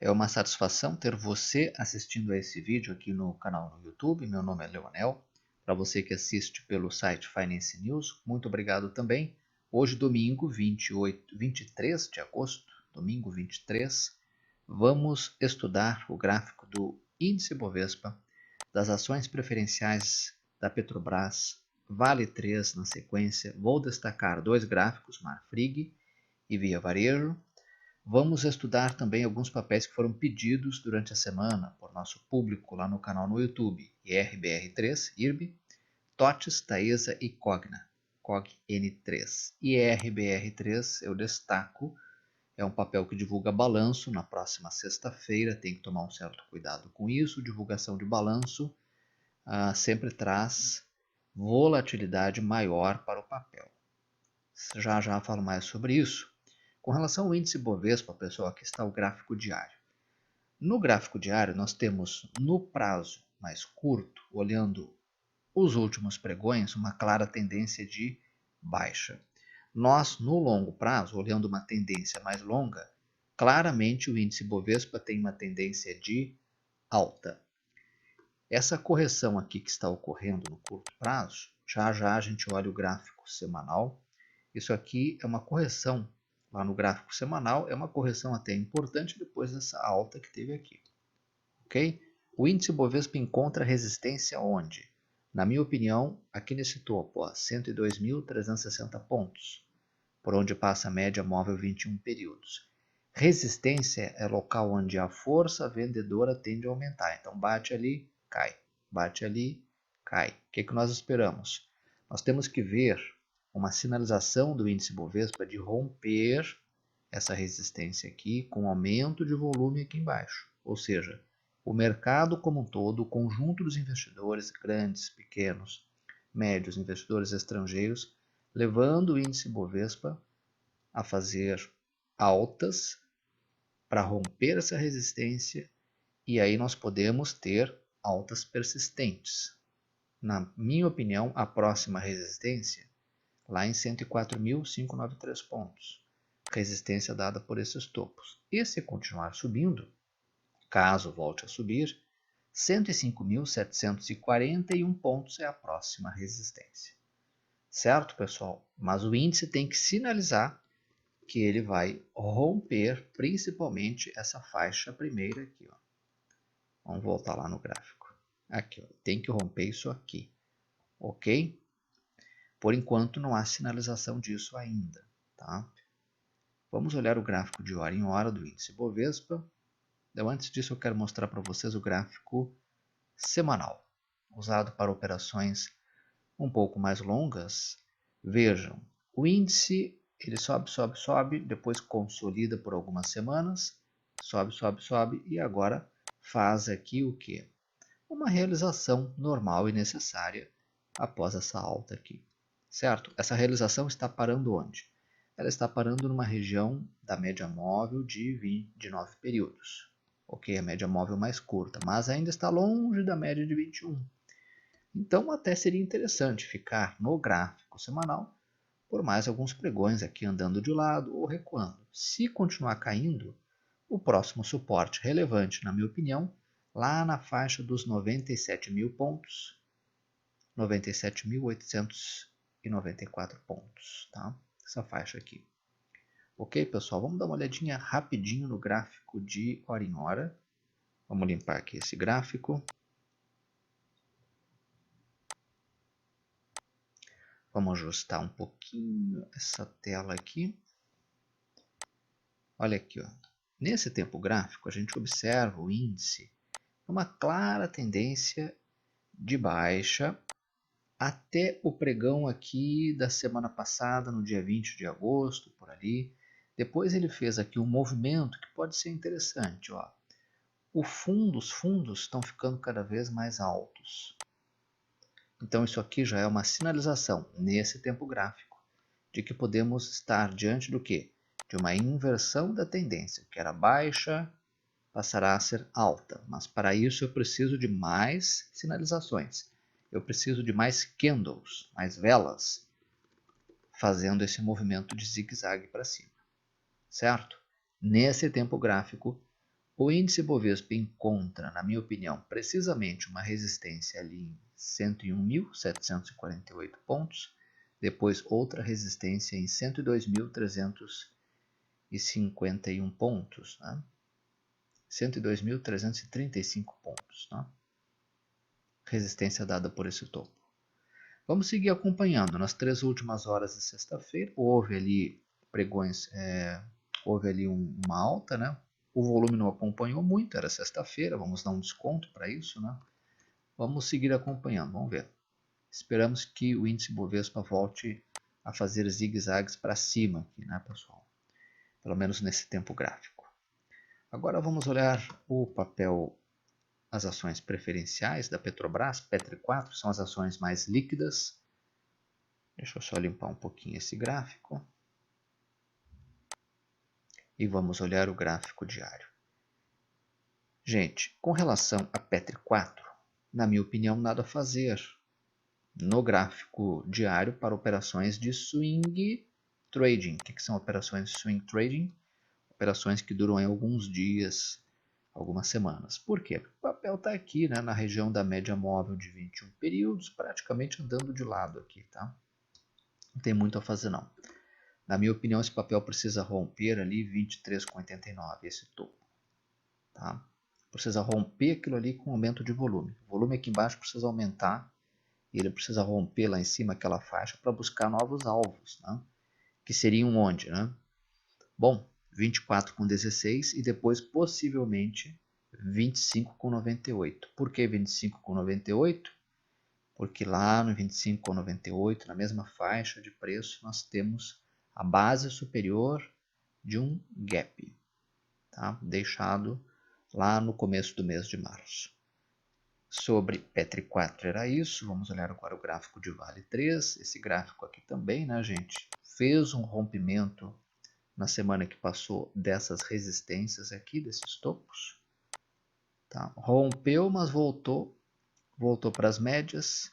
É uma satisfação ter você assistindo a esse vídeo aqui no canal no YouTube. Meu nome é Leonel. Para você que assiste pelo site Finance News, muito obrigado também. Hoje, domingo 23 de agosto, domingo 23, vamos estudar o gráfico do índice Bovespa, das ações preferenciais da Petrobras, Vale 3 na sequência. Vou destacar dois gráficos, Marfrig e Via Varejo. Vamos estudar também alguns papéis que foram pedidos durante a semana por nosso público lá no canal no YouTube. IRBR3, IRB, TOTS, Taesa e Cogna, COGN3. IRBR3 eu destaco, é um papel que divulga balanço na próxima sexta-feira, tem que tomar um certo cuidado com isso. Divulgação de balanço sempre traz volatilidade maior para o papel. Já falo mais sobre isso. Com relação ao índice Bovespa, pessoal, aqui está o gráfico diário. No gráfico diário, nós temos no prazo mais curto, olhando os últimos pregões, uma clara tendência de baixa. Nós, no longo prazo, olhando uma tendência mais longa, claramente o índice Bovespa tem uma tendência de alta. Essa correção aqui que está ocorrendo no curto prazo, já a gente olha o gráfico semanal. Isso aqui é uma correção. Lá no gráfico semanal é uma correção até importante depois dessa alta que teve aqui. Ok? O índice Bovespa encontra resistência onde? Na minha opinião, aqui nesse topo, 102.360 pontos, por onde passa a média móvel 21 períodos. Resistência é local onde a força vendedora tende a aumentar. Então bate ali, cai. Bate ali, cai. O que nós esperamos? Nós temos que ver uma sinalização do índice Bovespa de romper essa resistência aqui com aumento de volume aqui embaixo. Ou seja, o mercado como um todo, o conjunto dos investidores, grandes, pequenos, médios, investidores estrangeiros, levando o índice Bovespa a fazer altas para romper essa resistência, e aí nós podemos ter altas persistentes. Na minha opinião, a próxima resistência lá em 104.593 pontos, resistência dada por esses topos. E se continuar subindo, caso volte a subir, 105.741 pontos é a próxima resistência. Certo, pessoal? Mas o índice tem que sinalizar que ele vai romper principalmente essa faixa primeira aqui. Ó. Vamos voltar lá no gráfico. Aqui, ó, tem que romper isso aqui. Ok? Por enquanto não há sinalização disso ainda. Tá? Vamos olhar o gráfico de hora em hora do índice Bovespa. Então, antes disso eu quero mostrar para vocês o gráfico semanal, usado para operações um pouco mais longas. Vejam, o índice ele sobe, depois consolida por algumas semanas, sobe e agora faz aqui o quê? Uma realização normal e necessária após essa alta aqui, certo? Essa realização está parando onde? Ela está parando numa região da média móvel de 9 períodos. Ok, a média móvel mais curta, mas ainda está longe da média de 21. Então até seria interessante ficar no gráfico semanal por mais alguns pregões aqui andando de lado ou recuando. Se continuar caindo, o próximo suporte relevante, na minha opinião, lá na faixa dos 97.000 pontos, 97.894 pontos, tá? Essa faixa aqui. Ok, pessoal? Vamos dar uma olhadinha rapidinho no gráfico de hora em hora. Vamos limpar aqui esse gráfico. Vamos ajustar um pouquinho essa tela aqui. Olha aqui, ó. Nesse tempo gráfico, a gente observa o índice uma clara tendência de baixa até o pregão aqui da semana passada, no dia 20 de agosto, por ali. Depois ele fez aqui um movimento que pode ser interessante. Ó. Os fundos estão ficando cada vez mais altos. Então isso aqui já é uma sinalização, nesse tempo gráfico, de que podemos estar diante do quê? De uma inversão da tendência, que era baixa, passará a ser alta. Mas para isso eu preciso de mais sinalizações. Eu preciso de mais candles, mais velas, fazendo esse movimento de zigue-zague para cima. Certo? Nesse tempo gráfico, o índice Bovespa encontra, na minha opinião, precisamente uma resistência ali em 101.748 pontos, depois outra resistência em 102.351 pontos, né? 102.335 pontos, né? Resistência dada por esse topo. Vamos seguir acompanhando. Nas 3 últimas horas de sexta-feira, houve ali pregões, houve ali uma alta, né? O volume não acompanhou muito, era sexta-feira, vamos dar um desconto para isso, né? Vamos seguir acompanhando, vamos ver. Esperamos que o índice Bovespa volte a fazer zigue-zagues para cima aqui, né, pessoal? Pelo menos nesse tempo gráfico. Agora vamos olhar o papel, as ações preferenciais da Petrobras, Petri 4, são as ações mais líquidas. Deixa eu só limpar um pouquinho esse gráfico. E vamos olhar o gráfico diário. Gente, com relação a Petri 4, na minha opinião, nada a fazer no gráfico diário para operações de swing trading. O que são operações de swing trading? Operações que duram alguns dias, algumas semanas. Por quê? Porque o papel está aqui, né, na região da média móvel de 21 períodos, praticamente andando de lado aqui, tá? Não tem muito a fazer não. Na minha opinião, esse papel precisa romper ali 23,89, esse topo, tá? Precisa romper aquilo ali com aumento de volume. O volume aqui embaixo precisa aumentar e ele precisa romper lá em cima aquela faixa para buscar novos alvos, né? Que seriam onde, né? Bom, 24,16 e depois possivelmente 25,98. Por que 25,98? Porque lá no 25,98, na mesma faixa de preço, nós temos a base superior de um gap, tá? Deixado lá no começo do mês de março. Sobre Petri 4 era isso. Vamos olhar agora o gráfico de Vale 3. Esse gráfico aqui também, né, gente? Fez um rompimento na semana que passou dessas resistências aqui, desses topos. Tá? Rompeu, mas voltou para as médias.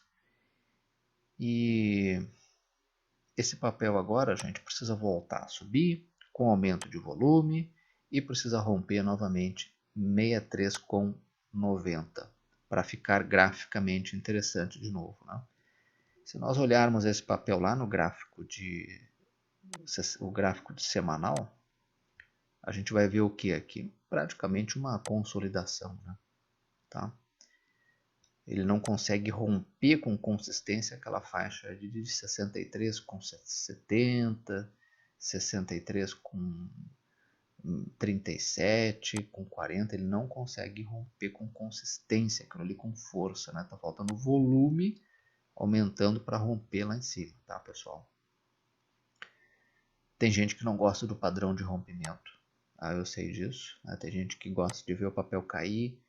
E esse papel agora, gente, precisa voltar a subir com aumento de volume e precisa romper novamente 63,90 para ficar graficamente interessante de novo, né? Se nós olharmos esse papel lá no gráfico o gráfico de semanal, a gente vai ver o que aqui? Praticamente uma consolidação, né? Tá? Ele não consegue romper com consistência aquela faixa de 63,70, 63,37, com 40, ele não consegue romper com consistência, aquilo ali com força, né? Tá faltando volume aumentando para romper lá em cima, tá, pessoal? Tem gente que não gosta do padrão de rompimento, eu sei disso, né? Tem gente que gosta de ver o papel cair,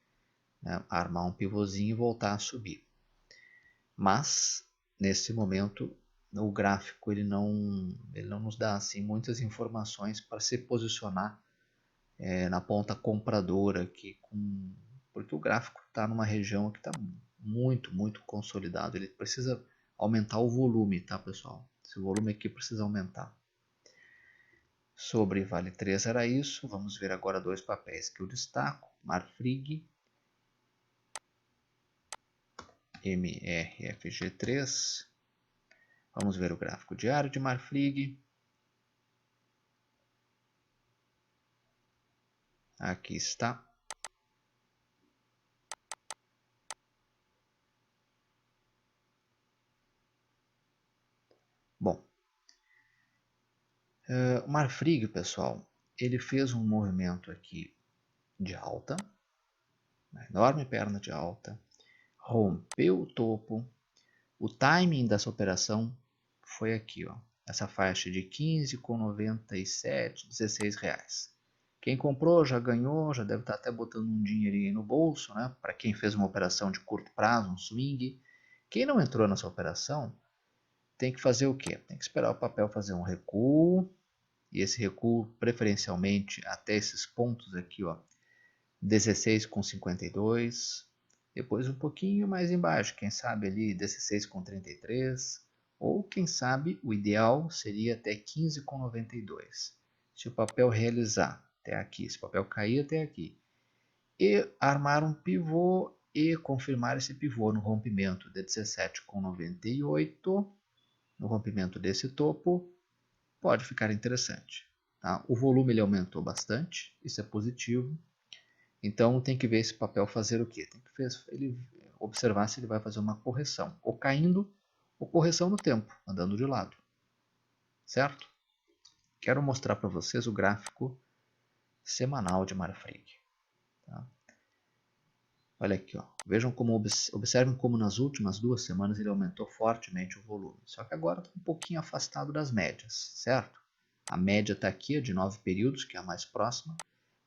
né? Armar um pivôzinho e voltar a subir. Mas nesse momento o gráfico ele não nos dá assim muitas informações para se posicionar na ponta compradora aqui, porque o gráfico está numa região que está muito consolidado. Ele precisa aumentar o volume, tá, pessoal? Esse volume aqui precisa aumentar. Sobre Vale 3 era isso. Vamos ver agora dois papéis que eu destaco: Marfrig, MRFG3. Vamos ver o gráfico diário de Marfrig. Aqui está. Bom, o Marfrig, pessoal, ele fez um movimento aqui de alta, uma enorme perna de alta, rompeu o topo. O timing dessa operação foi aqui, ó, essa faixa de 15,97, R$16. Quem comprou já ganhou, já deve estar até botando um dinheirinho aí no bolso, né? Para quem fez uma operação de curto prazo, um swing. Quem não entrou nessa operação tem que fazer o quê? Tem que esperar o papel fazer um recuo, e esse recuo preferencialmente até esses pontos aqui, ó, 16,52, depois um pouquinho mais embaixo, quem sabe ali 16,33, ou quem sabe o ideal seria até 15,92. Se o papel realizar até aqui, se o papel cair até aqui e armar um pivô e confirmar esse pivô no rompimento de 17,98, no rompimento desse topo, pode ficar interessante. Tá? O volume ele aumentou bastante, isso é positivo. Então tem que ver esse papel fazer o quê? Tem que observar se ele vai fazer uma correção, ou caindo, ou correção no tempo, andando de lado. Certo? Quero mostrar para vocês o gráfico semanal de Marfrig. Tá? Olha aqui, ó. Vejam como, observem como nas últimas 2 semanas ele aumentou fortemente o volume. Só que agora está um pouquinho afastado das médias, certo? A média está aqui, é de 9 períodos, que é a mais próxima.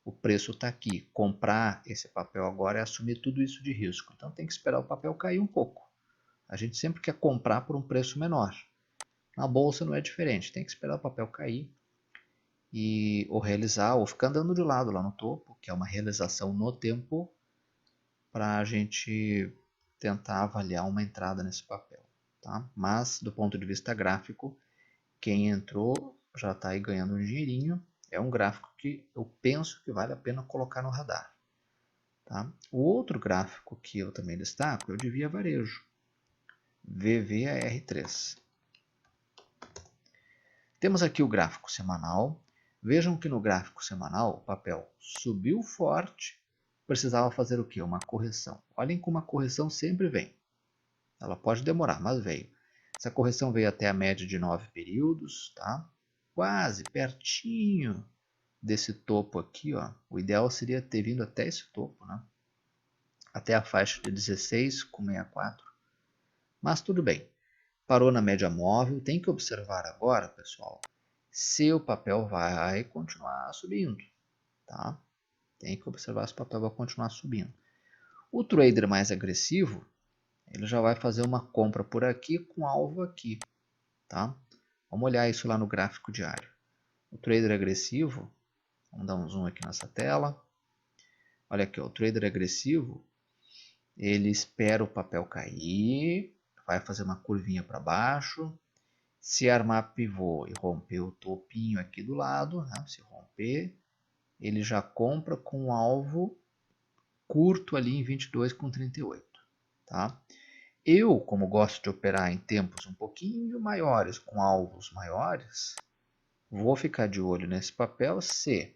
O preço está aqui. Comprar esse papel agora é assumir tudo isso de risco. Então tem que esperar o papel cair um pouco. A gente sempre quer comprar por um preço menor. Na bolsa não é diferente. Tem que esperar o papel cair ou realizar, ou ficar andando de lado lá no topo, que é uma realização no tempo, para a gente tentar avaliar uma entrada nesse papel. Tá? Mas, do ponto de vista gráfico, quem entrou já está aí ganhando um dinheirinho. É um gráfico que eu penso que vale a pena colocar no radar. Tá? O outro gráfico que eu também destaco é o de Via Varejo, VVAR3. Temos aqui o gráfico semanal. Vejam que no gráfico semanal o papel subiu forte, precisava fazer o quê? Uma correção. Olhem como a correção sempre vem. Ela pode demorar, mas veio. Essa correção veio até a média de 9 períodos, tá? Quase pertinho desse topo aqui, ó. O ideal seria ter vindo até esse topo, né? Até a faixa de 16,64. Mas tudo bem. Parou na média móvel. Tem que observar agora, pessoal, se o papel vai continuar subindo, tá? Tem que observar se o papel vai continuar subindo. O trader mais agressivo, ele já vai fazer uma compra por aqui com alvo aqui, tá? Vamos olhar isso lá no gráfico diário. O trader agressivo, vamos dar um zoom aqui nessa tela. Olha aqui, ó, o trader agressivo, ele espera o papel cair, vai fazer uma curvinha para baixo. Se armar pivô e romper o topinho aqui do lado, né? Se romper, ele já compra com um alvo curto ali em 22,38, tá? Eu, como gosto de operar em tempos um pouquinho maiores, com alvos maiores, vou ficar de olho nesse papel se,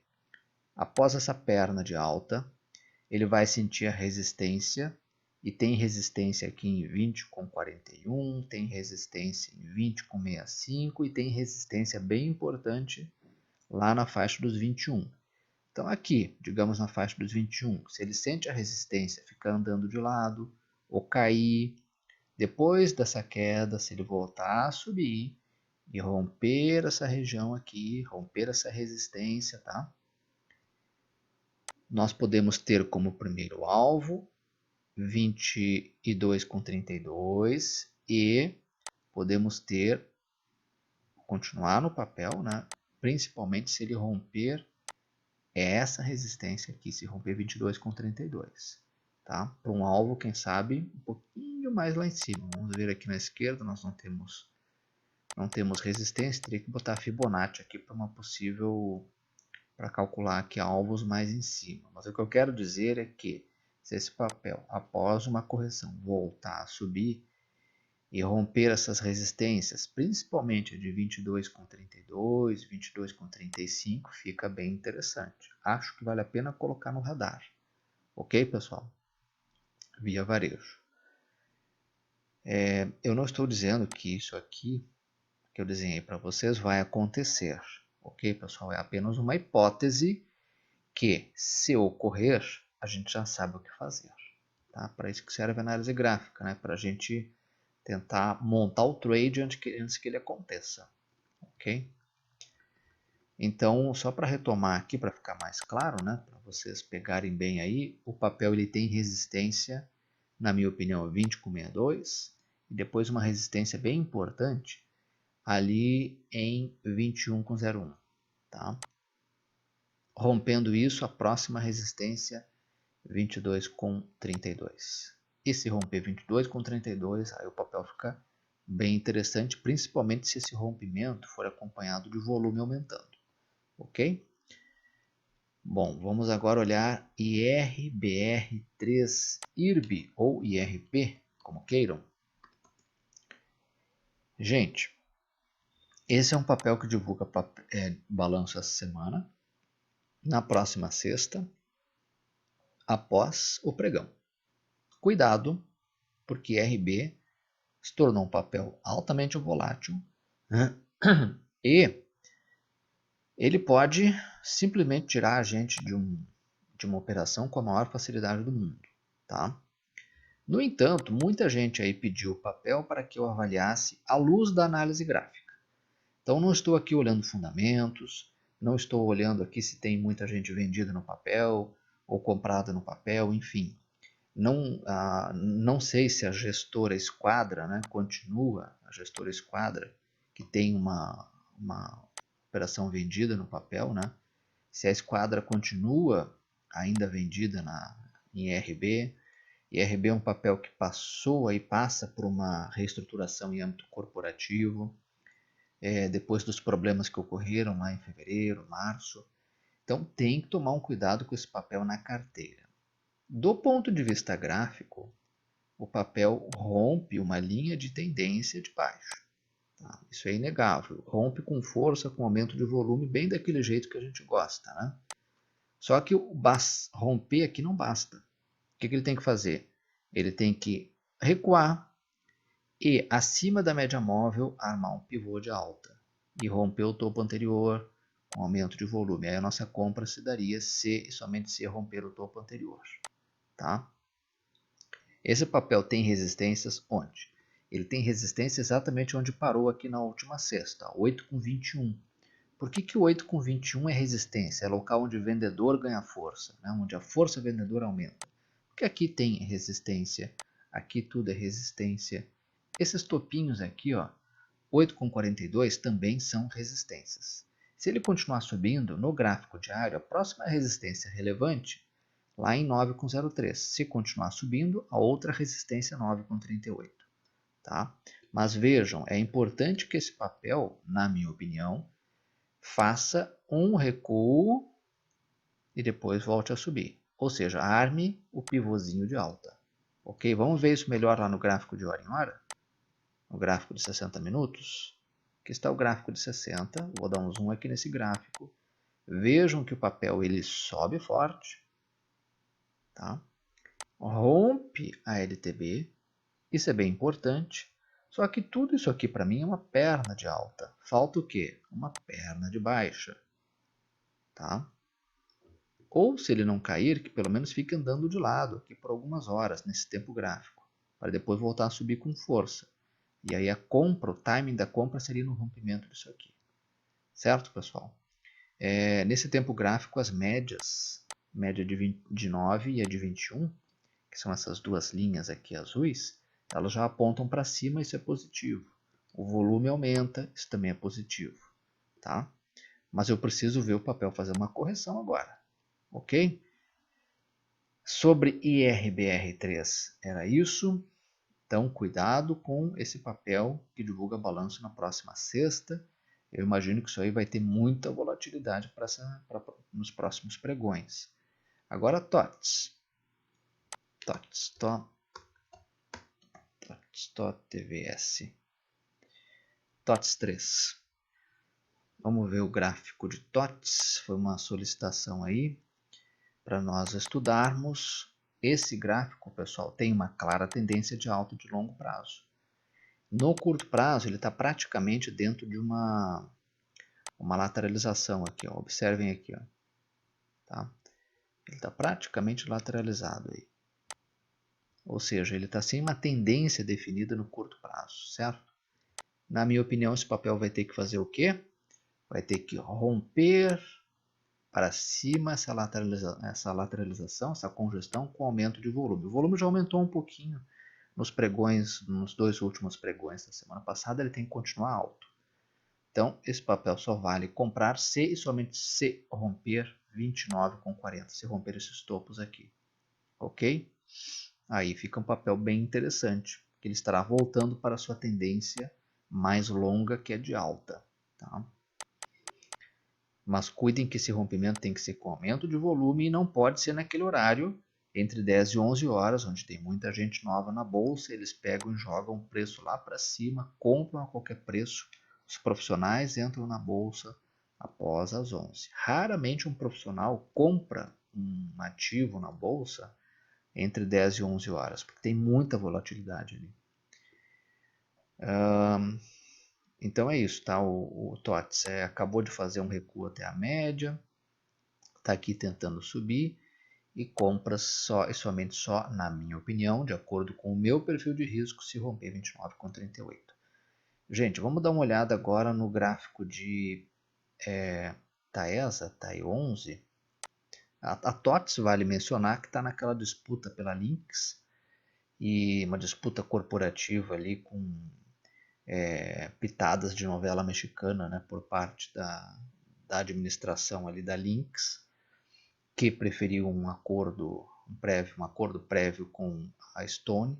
após essa perna de alta, ele vai sentir a resistência, e tem resistência aqui em 20,41, tem resistência em 20,65 e tem resistência bem importante lá na faixa dos 21. Então aqui, digamos na faixa dos 21, se ele sente a resistência ficar andando de lado ou cair, depois dessa queda, se ele voltar a subir e romper essa região aqui, romper essa resistência, tá? Nós podemos ter como primeiro alvo 22,32 e podemos continuar no papel, né? Principalmente se ele romper essa resistência aqui, se romper 22,32, tá? Para um alvo, quem sabe, um pouquinho mais lá em cima. Vamos ver aqui na esquerda, nós não temos resistência, teria que botar Fibonacci aqui para uma possível, para calcular aqui alvos mais em cima. Mas o que eu quero dizer é que se esse papel, após uma correção, voltar a subir e romper essas resistências, principalmente a de 22,32, 22,35, fica bem interessante. Acho que vale a pena colocar no radar. Ok, pessoal? Via Varejo. Eu não estou dizendo que isso aqui que eu desenhei para vocês vai acontecer. Ok, pessoal? É apenas uma hipótese que, se ocorrer, a gente já sabe o que fazer. Tá? Para isso que serve a análise gráfica, né? Para a gente tentar montar o trade antes que ele aconteça. Ok? Então, só para retomar aqui, para ficar mais claro, né? Para vocês pegarem bem aí, o papel ele tem resistência, na minha opinião, 20,62 e depois uma resistência bem importante ali em 21,01. Tá? Rompendo isso, a próxima resistência 22,32. E se romper 22,32, aí o papel fica bem interessante, principalmente se esse rompimento for acompanhado de volume aumentando. Ok? Bom, vamos agora olhar IRBR3 IRB ou IRP, como queiram. Gente, esse é um papel que divulga balanço essa semana, na próxima sexta, após o pregão. Cuidado, porque IRB se tornou um papel altamente volátil e ele pode simplesmente tirar a gente de uma operação com a maior facilidade do mundo, tá? No entanto, muita gente aí pediu o papel para que eu avaliasse à luz da análise gráfica. Então, não estou aqui olhando fundamentos, não estou olhando aqui se tem muita gente vendida no papel ou comprada no papel, enfim. Não sei se a gestora Esquadra, né, continua, a gestora Esquadra, que tem uma operação vendida no papel, né, se a Esquadra continua ainda vendida em IRB. IRB é um papel que passou e passa por uma reestruturação em âmbito corporativo, depois dos problemas que ocorreram lá em fevereiro, março. Então tem que tomar um cuidado com esse papel na carteira. Do ponto de vista gráfico, o papel rompe uma linha de tendência de baixo. Tá? Isso é inegável. Rompe com força, com aumento de volume, bem daquele jeito que a gente gosta. Né? Só que romper aqui não basta. O que ele tem que fazer? Ele tem que recuar e, acima da média móvel, armar um pivô de alta e romper o topo anterior com aumento de volume. Aí a nossa compra se daria se e somente se romper o topo anterior. Tá? Esse papel tem resistências onde? Ele tem resistência exatamente onde parou aqui na última sexta, 8,21. Por que o 8,21 é resistência? É local onde o vendedor ganha força, né? Onde a força vendedora aumenta. Porque aqui tem resistência, aqui tudo é resistência. Esses topinhos aqui, ó, 8,42 também são resistências. Se ele continuar subindo, no gráfico diário, a próxima resistência relevante lá em 9,03. Se continuar subindo, a outra resistência é 9,38. Tá? Mas vejam, é importante que esse papel, na minha opinião, faça um recuo e depois volte a subir. Ou seja, arme o pivôzinho de alta. Ok? Vamos ver isso melhor lá no gráfico de hora em hora? No gráfico de 60 minutos. Aqui está o gráfico de 60. Vou dar um zoom aqui nesse gráfico. Vejam que o papel ele sobe forte. Tá? Rompe a LTB. Isso é bem importante. Só que tudo isso aqui para mim é uma perna de alta. Falta o quê? Uma perna de baixa. Tá? Ou se ele não cair, que pelo menos fique andando de lado aqui por algumas horas nesse tempo gráfico, para depois voltar a subir com força. E aí a compra, o timing da compra seria no rompimento disso aqui. Certo, pessoal? Nesse tempo gráfico, as médias, média de 9 e a de 21, que são essas duas linhas aqui azuis, elas já apontam para cima, isso é positivo. O volume aumenta, isso também é positivo. Tá? Mas eu preciso ver o papel fazer uma correção agora. Ok? Sobre IRBR3 era isso. Então, cuidado com esse papel que divulga balanço na próxima sexta. Eu imagino que isso aí vai ter muita volatilidade nos próximos pregões. Agora, TOTS. TOTS. TOTS 3. Vamos ver o gráfico de TOTS. Foi uma solicitação aí para nós estudarmos. Esse gráfico, pessoal, tem uma clara tendência de alta de longo prazo. No curto prazo, ele está praticamente dentro de uma lateralização aqui. Ó. Observem aqui. Ó. Tá? Ele está praticamente lateralizado aí. Ou seja, ele está sem uma tendência definida no curto prazo, certo? Na minha opinião, esse papel vai ter que fazer o quê? Vai ter que romper para cima essa lateralização, essa congestão com aumento de volume. O volume já aumentou um pouquinho nos pregões, nos dois últimos pregões da semana passada, ele tem que continuar alto. Então, esse papel só vale comprar se e somente se romper 29,40, se romper esses topos aqui. Ok? Aí fica um papel bem interessante, que ele estará voltando para a sua tendência mais longa, que é de alta. Tá? Mas cuidem que esse rompimento tem que ser com aumento de volume e não pode ser naquele horário entre 10 e 11 horas, onde tem muita gente nova na bolsa, eles pegam e jogam o preço lá para cima, compram a qualquer preço. Os profissionais entram na bolsa após as 11. Raramente um profissional compra um ativo na bolsa entre 10 e 11 horas, porque tem muita volatilidade ali. Então é isso, tá? O TOTS acabou de fazer um recuo até a média, está aqui tentando subir e compra só e somente só, na minha opinião, de acordo com o meu perfil de risco, se romper 29,38. Gente, vamos dar uma olhada agora no gráfico de Taesa, TAI11. A TOTS vale mencionar que está naquela disputa pela Lynx, e uma disputa corporativa ali com pitadas de novela mexicana, né, por parte da administração ali da Lynx, que preferiu um acordo prévio com a Stone.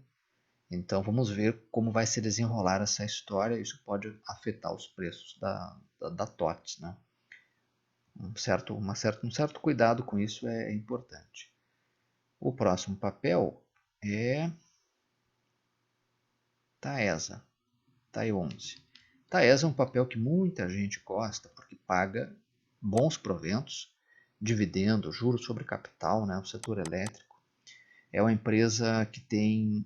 Então vamos ver como vai se desenrolar essa história. Isso pode afetar os preços da TOTS, né? Um certo cuidado com isso é importante. O próximo papel é Taesa, TAI11. Taesa é um papel que muita gente gosta porque paga bons proventos, dividendo, juros sobre capital, né, no setor elétrico. É uma empresa que tem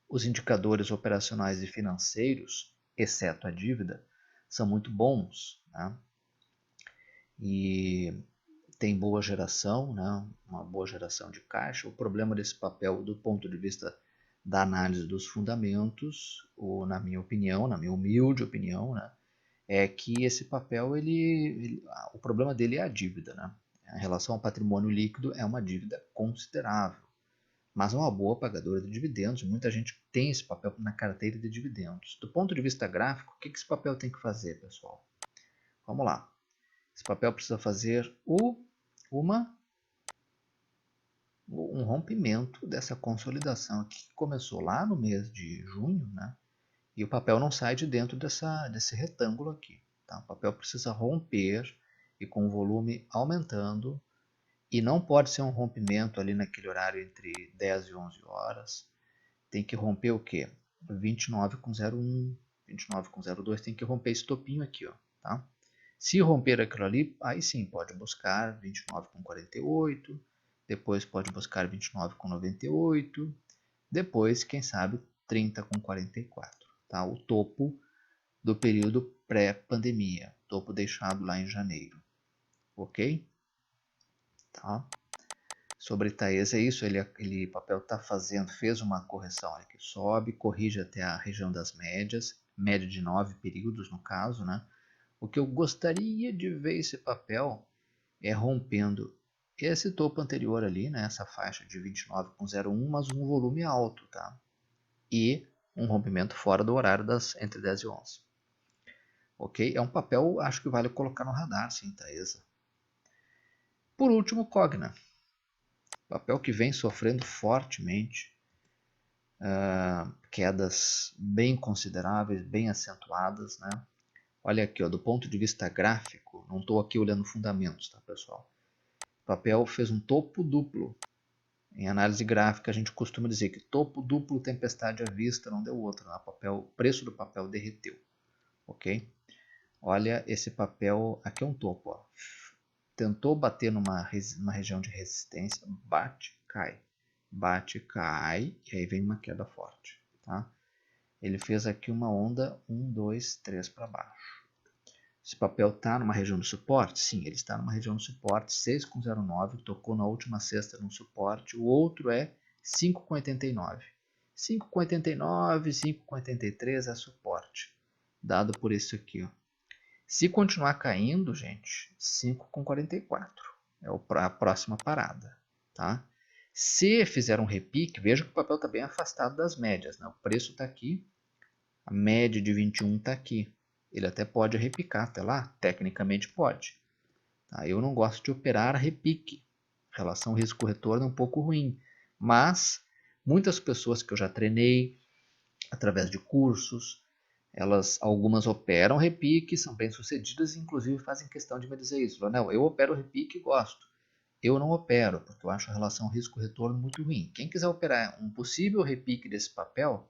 os indicadores operacionais e financeiros, exceto a dívida, são muito bons, né? E tem boa geração, né? Uma boa geração de caixa. O problema desse papel, do ponto de vista da análise dos fundamentos, ou na minha opinião, na minha humilde opinião, né, é que esse papel, o problema dele é a dívida, né? Em relação ao patrimônio líquido, é uma dívida considerável, mas é uma boa pagadora de dividendos. Muita gente tem esse papel na carteira de dividendos. Do ponto de vista gráfico, o que esse papel tem que fazer, pessoal? Vamos lá. Esse papel precisa fazer um rompimento dessa consolidação aqui, que começou lá no mês de junho, né? E o papel não sai de dentro desse retângulo aqui. Tá? O papel precisa romper e com o volume aumentando. E não pode ser um rompimento ali naquele horário entre 10 e 11 horas. Tem que romper o quê? 29,01, 29,02, tem que romper esse topinho aqui, ó, tá? Se romper aquilo ali, aí sim pode buscar 29,48, depois pode buscar 29,98, depois, quem sabe, 30,44, tá? O topo do período pré-pandemia, topo deixado lá em janeiro, ok? Tá? Sobre Taesa é isso, ele papel fez uma correção que sobe, corrige até a região das médias, média de 9 períodos no caso, né? O que eu gostaria de ver esse papel é rompendo esse topo anterior ali, né? Essa faixa de 29,01, mas um volume alto, tá? E um rompimento fora do horário entre 10 e 11. Ok? É um papel, acho que vale colocar no radar, sim, Taesa. Por último, Cogna. Papel que vem sofrendo fortemente, quedas bem consideráveis, bem acentuadas, né? Olha aqui, ó, do ponto de vista gráfico, não estou aqui olhando fundamentos, tá, pessoal? O papel fez um topo duplo. Em análise gráfica, a gente costuma dizer que topo duplo, tempestade à vista, não deu outro, né? O preço do papel derreteu, ok? Olha esse papel, aqui é um topo, ó. Tentou bater numa região de resistência, bate, cai, e aí vem uma queda forte, tá? Ele fez aqui uma onda 1, 2, 3 para baixo. Esse papel está numa região de suporte? Sim, ele está numa região de suporte, 6,09, tocou na última sexta no suporte. O outro é 5,89. 5,89, 5,83 é suporte, dado por isso aqui, ó. Se continuar caindo, gente, 5,44 é a próxima parada, tá? Se fizer um repique, veja que o papel está bem afastado das médias, né? O preço está aqui, a média de 21 está aqui. Ele até pode repicar até lá, tecnicamente pode. Tá? Eu não gosto de operar a repique. A relação risco-retorno é um pouco ruim, mas muitas pessoas que eu já treinei através de cursos, Algumas operam repique, são bem sucedidas e inclusive fazem questão de me dizer isso. Leonel, eu opero repique e gosto. Eu não opero, porque eu acho a relação risco-retorno muito ruim. Quem quiser operar um possível repique desse papel,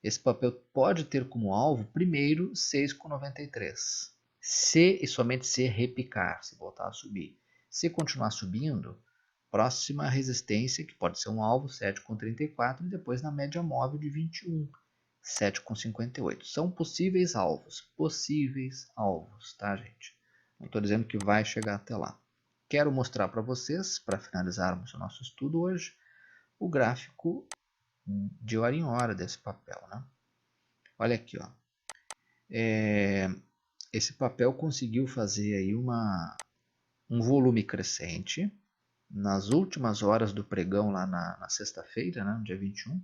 esse papel pode ter como alvo, primeiro, 6,93. Se e somente se repicar, se voltar a subir. Se continuar subindo, próxima resistência, que pode ser um alvo, 7,34 e depois na média móvel de 21, 7,58. São possíveis alvos, tá, gente? Não estou dizendo que vai chegar até lá. Quero mostrar para vocês, para finalizarmos o nosso estudo hoje, o gráfico de hora em hora desse papel, né? Olha aqui, ó. Esse papel conseguiu fazer aí um volume crescente nas últimas horas do pregão lá na sexta-feira, né, no dia 21.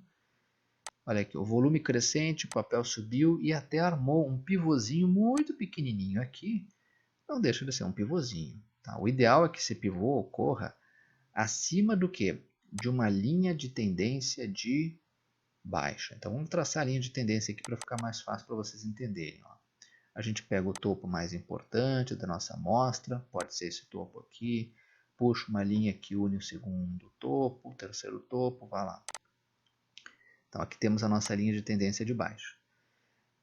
Olha aqui, o volume crescente, o papel subiu e até armou um pivôzinho muito pequenininho aqui. Não deixa de ser um pivôzinho. Tá? O ideal é que esse pivô ocorra acima do que? De uma linha de tendência de baixa. Então vamos traçar a linha de tendência aqui para ficar mais fácil para vocês entenderem. Ó. A gente pega o topo mais importante da nossa amostra, pode ser esse topo aqui, puxa uma linha que une o segundo topo, o terceiro topo, vai lá. Então aqui temos a nossa linha de tendência de baixa.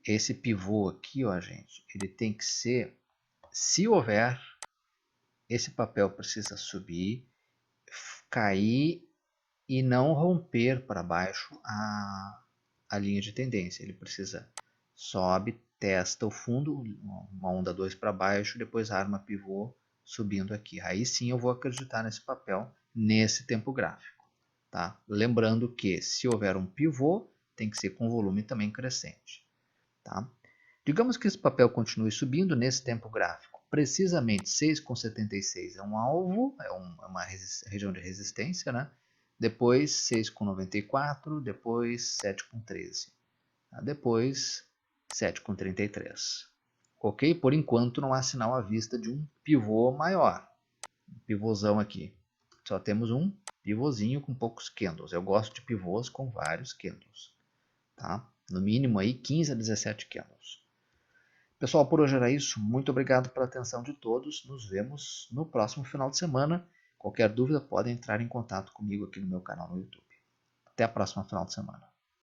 Esse pivô aqui, ó, gente, ele tem que ser, se houver, esse papel precisa subir, cair e não romper para baixo a linha de tendência. Ele precisa sobe, testa o fundo, uma onda 2 para baixo, depois arma pivô subindo aqui. Aí sim eu vou acreditar nesse papel, nesse tempo gráfico. Tá? Lembrando que se houver um pivô, tem que ser com volume também crescente. Tá? Digamos que esse papel continue subindo nesse tempo gráfico. Precisamente 6,76 é um alvo, é uma região de resistência, né? Depois 6,94, depois 7,13. Tá? Depois 7,33. Ok? Por enquanto não há sinal à vista de um pivô maior. Um pivôzão aqui. Só temos um pivôzinho com poucos candles. Eu gosto de pivôs com vários candles. Tá? No mínimo aí 15 a 17 candles. Pessoal, por hoje era isso. Muito obrigado pela atenção de todos. Nos vemos no próximo final de semana. Qualquer dúvida, podem entrar em contato comigo aqui no meu canal no YouTube. Até a próxima final de semana.